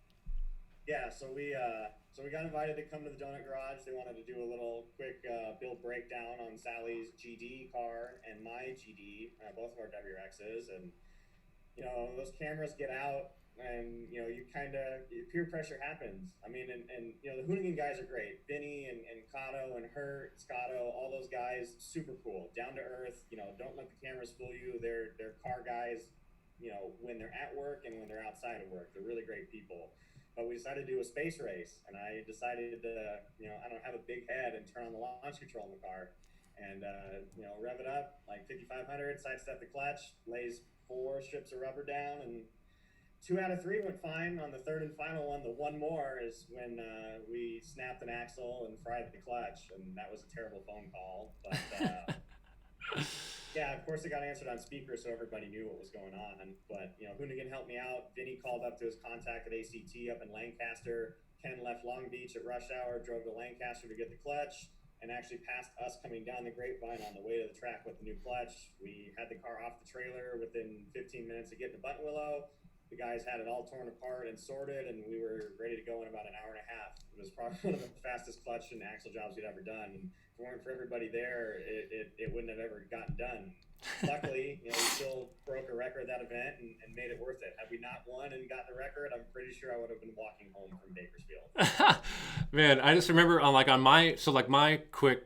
Speaker 4: Yeah, so we got invited to come to the Donut Garage. They wanted to do a little quick build breakdown on Sally's GD car and my GD, both of our WRXs, and you know those cameras get out, and you know you kind of peer pressure happens. I mean, and you know the Hoonigan guys are great, Vinny and Kato and Hurt, Scotto, all those guys, super cool, down to earth. You know, don't let the cameras fool you. They're car guys. You know, when they're at work and when they're outside of work, they're really great people. But we decided to do a space race, and I decided to, you know, I don't have a big head and turn on the launch control in the car, and you know, rev it up like 5,500, sidestep the clutch, lays 4 strips of rubber down, and
Speaker 5: 2 out of 3 went fine. On the third and final one, the one more is when we snapped an axle and fried the clutch, and that was a terrible phone call. But yeah, of course it got answered on speaker, so everybody knew what was going on. But Hoonigan helped me out. Vinny called up to his contact at ACT up in Lancaster. Ken left Long Beach at rush hour, drove to Lancaster to get the clutch, and actually passed us coming down the grapevine on the way to the track with the new clutch. We had the car off the trailer within 15 minutes of getting to Buttonwillow. The guys had it all torn apart and sorted, and we were ready to go in about an hour and a half. It was probably one of the fastest clutch and axle jobs we'd ever done. And if it weren't for everybody there, it wouldn't have ever gotten done. Luckily, we still broke a record at that event and made it worth it. Had we not won and got the record, I'm pretty sure I would have been walking home from Bakersfield.
Speaker 3: Man, I just remember on my quick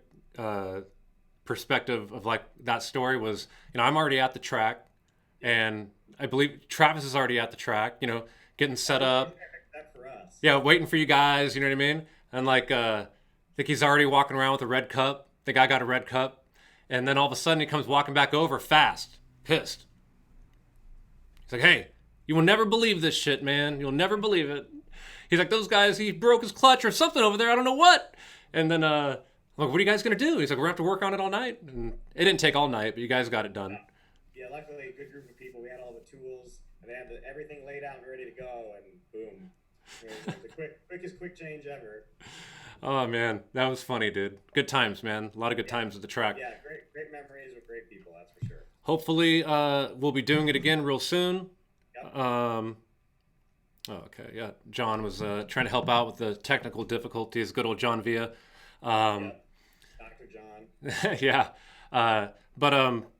Speaker 3: perspective of that story was, I'm already at the track, and I believe Travis is already at the track, getting set up.
Speaker 5: That for us.
Speaker 3: Yeah, waiting for you guys, you know what I mean? And I think he's already walking around with a red cup. I think I got a red cup. And then all of a sudden he comes walking back over fast, pissed. He's like, hey, you will never believe this shit, man. You'll never believe it. He's like, those guys, he broke his clutch or something over there. I don't know what. And then, I'm like, what are you guys going to do? He's like, we're going to have to work on it all night. And it didn't take all night, but you guys got it done.
Speaker 5: Yeah, luckily a good group of people. We had all the tools, and they had everything laid out and ready to go, and boom. It was the quickest quick change ever.
Speaker 3: Oh, man. That was funny, dude. Good times, man. A lot of good times at the track.
Speaker 5: Yeah, great memories with great people, that's for sure.
Speaker 3: Hopefully, we'll be doing it again real soon.
Speaker 5: Yep.
Speaker 3: Okay, yeah. John was trying to help out with the technical difficulties. Good old John Villa.
Speaker 5: Yep. Dr. John.
Speaker 3: Yeah.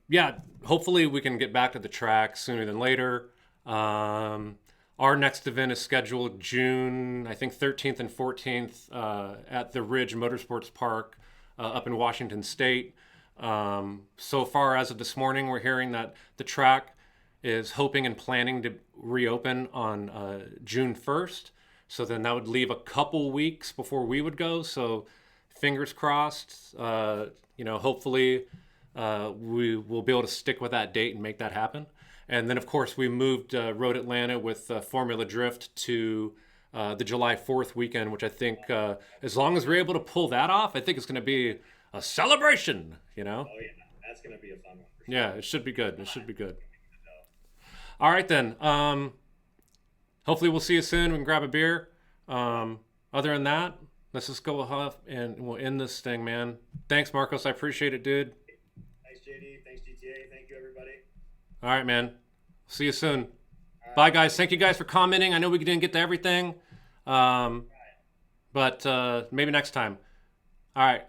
Speaker 3: Yeah, hopefully we can get back to the track sooner than later. Our next event is scheduled June, I think 13th and 14th at the Ridge Motorsports Park up in Washington State. So far as of this morning, we're hearing that the track is hoping and planning to reopen on June 1st. So then that would leave a couple weeks before we would go. So fingers crossed, hopefully we will be able to stick with that date and make that happen. And then, of course, we moved Road Atlanta with Formula Drift to the July 4th weekend, which I think, as long as we're able to pull that off, I think it's going to be a celebration,
Speaker 5: Oh, yeah. That's going to be a fun one. For sure.
Speaker 3: Yeah, it should be good. It should be good. All right, then. Hopefully we'll see you soon. We can grab a beer. Other than that, let's just go ahead and we'll end this thing, man. Thanks, Markos. I appreciate it, dude.
Speaker 5: Thanks, JD. Thanks, GTA. Thank you, everybody.
Speaker 3: All right, man. See you soon. Bye, guys. Thank you guys for commenting. I know we didn't get to everything, but maybe next time. All right.